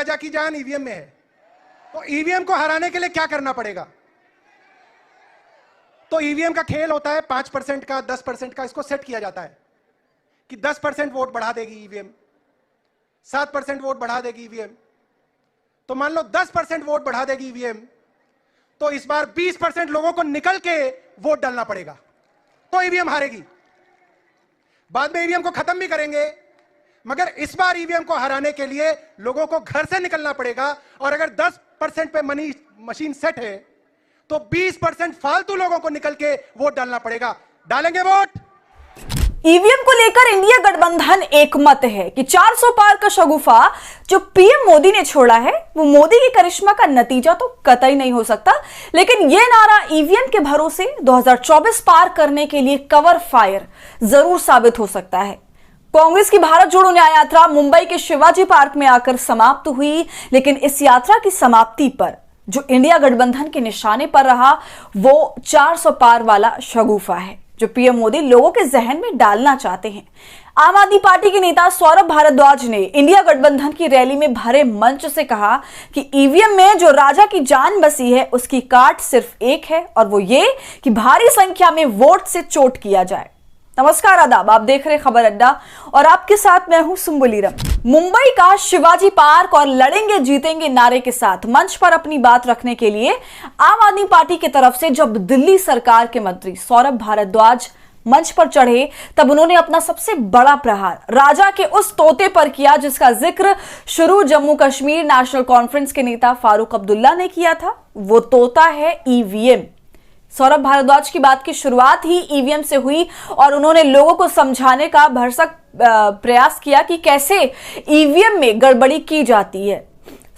राजा की जान ईवीएम में है। तो ईवीएम को हराने के लिए क्या करना पड़ेगा? तो ईवीएम का खेल होता है 5% का, 10% का। इसको सेट किया जाता है कि 10% वोट बढ़ा देगी ईवीएम, 7% वोट बढ़ा देगी ईवीएम। तो मान लो 10% वोट बढ़ा देगी ईवीएम, तो इस बार 20% लोगों को निकल के वोट डालना पड़ेगा, तो ईवीएम हारेगी। बाद में ईवीएम को खत्म भी करेंगे, मगर इस बार ईवीएम को हराने के लिए लोगों को घर से निकलना पड़ेगा। और अगर 10% पे मशीन सेट है तो 20% फालतू लोगों को निकल के वोट डालना पड़ेगा। डालेंगे वोट? ईवीएम को लेकर इंडिया गठबंधन एकमत है कि 400 पार का शगुफा जो पीएम मोदी ने छोड़ा है वो मोदी की करिश्मा का नतीजा तो कतई नहीं हो सकता, लेकिन यह नारा ईवीएम के भरोसे 2024 पार करने के लिए कवर फायर जरूर साबित हो सकता है। कांग्रेस की भारत जोड़ो न्याय यात्रा मुंबई के शिवाजी पार्क में आकर समाप्त हुई, लेकिन इस यात्रा की समाप्ति पर जो इंडिया गठबंधन के निशाने पर रहा वो 400 पार वाला शगुफा है जो पीएम मोदी लोगों के जहन में डालना चाहते हैं। आम आदमी पार्टी के नेता सौरभ भारद्वाज ने इंडिया गठबंधन की रैली में भरे मंच से कहा कि ईवीएम में जो राजा की जान बसी है उसकी काट सिर्फ एक है, और वो ये कि भारी संख्या में वोट से चोट किया जाए। नमस्कार, आदाब, आप देख रहे खबर अड्डा और आपके साथ मैं हूं सुम्बुलीरम। मुंबई का शिवाजी पार्क और लड़ेंगे जीतेंगे नारे के साथ मंच पर अपनी बात रखने के लिए आम आदमी पार्टी की तरफ से जब दिल्ली सरकार के मंत्री सौरभ भारद्वाज मंच पर चढ़े तब उन्होंने अपना सबसे बड़ा प्रहार राजा के उस तोते पर किया जिसका जिक्र शुरू जम्मू कश्मीर नेशनल कॉन्फ्रेंस के नेता फारूक अब्दुल्ला ने किया था। वो तोता है ईवीएम। सौरभ भारद्वाज की बात की शुरुआत ही ईवीएम से हुई और उन्होंने लोगों को समझाने का भरसक प्रयास किया कि कैसे ईवीएम में गड़बड़ी की जाती है।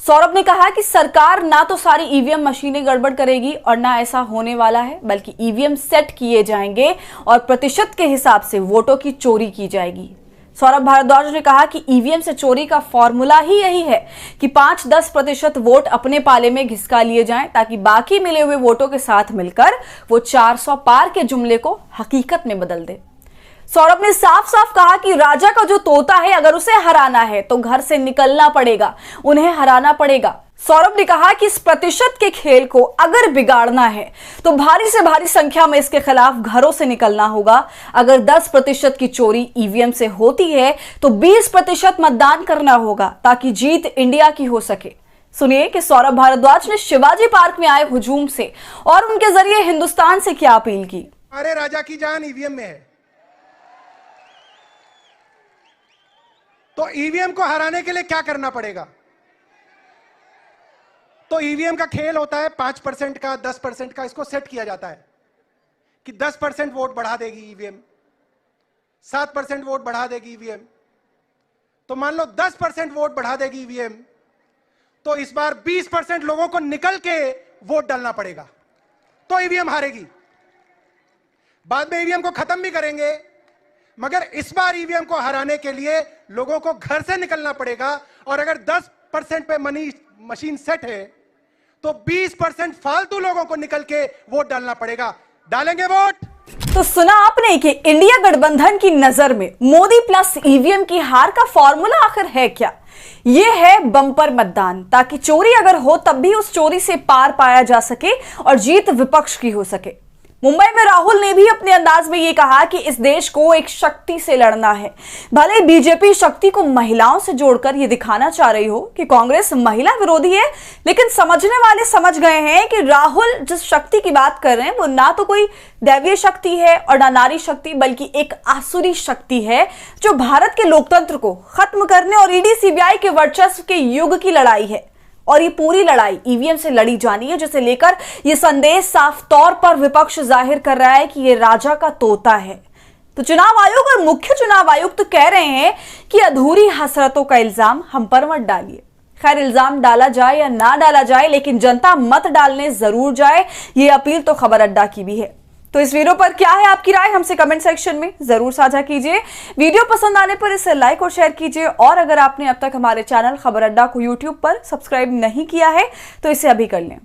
सौरभ ने कहा कि सरकार ना तो सारी ईवीएम मशीनें गड़बड़ करेगी और ना ऐसा होने वाला है, बल्कि ईवीएम सेट किए जाएंगे और प्रतिशत के हिसाब से वोटों की चोरी की जाएगी। सौरभ भारद्वाज ने कहा कि ईवीएम से चोरी का फॉर्मूला ही यही है कि 5-10% वोट अपने पाले में घिसका लिए जाएं ताकि बाकी मिले हुए वोटों के साथ मिलकर वो 400 पार के जुमले को हकीकत में बदल दे। सौरभ ने साफ साफ कहा कि राजा का जो तोता है अगर उसे हराना है तो घर से निकलना पड़ेगा, उन्हें हराना पड़ेगा। सौरभ ने कहा कि इस प्रतिशत के खेल को अगर बिगाड़ना है तो भारी से भारी संख्या में इसके खिलाफ घरों से निकलना होगा। अगर 10% की चोरी ईवीएम से होती है तो 20% मतदान करना होगा ताकि जीत इंडिया की हो सके। सुनिए कि सौरभ भारद्वाज ने शिवाजी पार्क में आए हुजूम से और उनके जरिए हिंदुस्तान से क्या अपील की। अरे राजा की जान ईवीएम में है, तो ईवीएम को हराने के लिए क्या करना पड़ेगा? तो ईवीएम का खेल होता है 5% का, 10% का। इसको सेट किया जाता है कि 10% वोट बढ़ा देगी ईवीएम, 7% वोट बढ़ा देगी ईवीएम। तो मान लो 10% वोट बढ़ा देगी ईवीएम, तो इस बार 20% लोगों को निकल के वोट डालना पड़ेगा, तो ईवीएम हारेगी। बाद में ईवीएम को खत्म भी करेंगे, मगर इस बार ईवीएम को हराने के लिए लोगों को घर से निकलना पड़ेगा। और अगर 10% पे मशीन सेट है तो 20% फालतू लोगों को निकल के वोट डालना पड़ेगा। डालेंगे वोट? तो सुना आपने कि इंडिया गठबंधन की नजर में मोदी प्लस ईवीएम की हार का फॉर्मूला आखिर है क्या? यह है बम्पर मतदान, ताकि चोरी अगर हो तब भी उस चोरी से पार पाया जा सके और जीत विपक्ष की हो सके। मुंबई में राहुल ने भी अपने अंदाज में यह कहा कि इस देश को एक शक्ति से लड़ना है। भले बीजेपी शक्ति को महिलाओं से जोड़कर यह दिखाना चाह रही हो कि कांग्रेस महिला विरोधी है, लेकिन समझने वाले समझ गए हैं कि राहुल जिस शक्ति की बात कर रहे हैं वो ना तो कोई दैवीय शक्ति है और ना नारी शक्ति, बल्कि एक आसुरी शक्ति है जो भारत के लोकतंत्र को खत्म करने और ईडी सीबीआई के वर्चस्व के युग की लड़ाई है। और ये पूरी लड़ाई ईवीएम से लड़ी जानी है, जिसे लेकर ये संदेश साफ तौर पर विपक्ष जाहिर कर रहा है कि ये राजा का तोता है। तो चुनाव आयोग और मुख्य चुनाव आयुक्त तो कह रहे हैं कि अधूरी हसरतों का इल्जाम हम पर मत डालिए। खैर, इल्जाम डाला जाए या ना डाला जाए, लेकिन जनता मत डालने जरूर जाए, ये अपील तो खबर अड्डा की भी है। तो इस वीडियो पर क्या है आपकी राय, हमसे कमेंट सेक्शन में जरूर साझा कीजिए। वीडियो पसंद आने पर इसे लाइक और शेयर कीजिए, और अगर आपने अब तक हमारे चैनल खबर अड्डा को यूट्यूब पर सब्सक्राइब नहीं किया है तो इसे अभी कर लें।